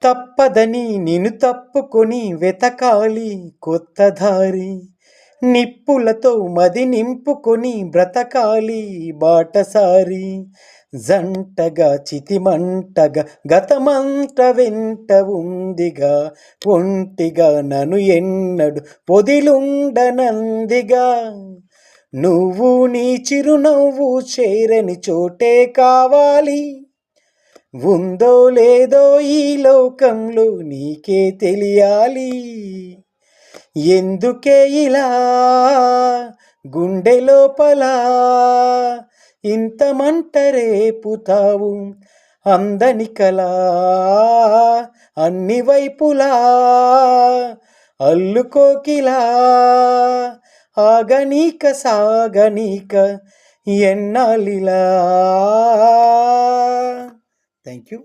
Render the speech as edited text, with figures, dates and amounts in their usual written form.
తప్పదని నిన్ను తప్పుకొని వెతకాలి కొత్త దారి. నిప్పులతో మది నింపుకొని బ్రతకాలి బాటసారి. జంటగా చితిమంటగా గతమంత వెంట ఉందిగా, ఒంటిగా నన్ను ఎన్నడు పొదిలుండనందిగా. నువ్వు నీ చిరునవ్వు చేరని చోటే కావాలి. ఉందో లేదో ఈ లోకంలో నీకే తెలియాలి. ఎందుకే ఇలా గుండె లోపల ఇంత మంట రేపుతావు. అందని కలా అన్ని వైపులా అల్లుకోకిలా. ఆగనీక సాగనీక ఎన్నాళ్ళిలా. Thank you.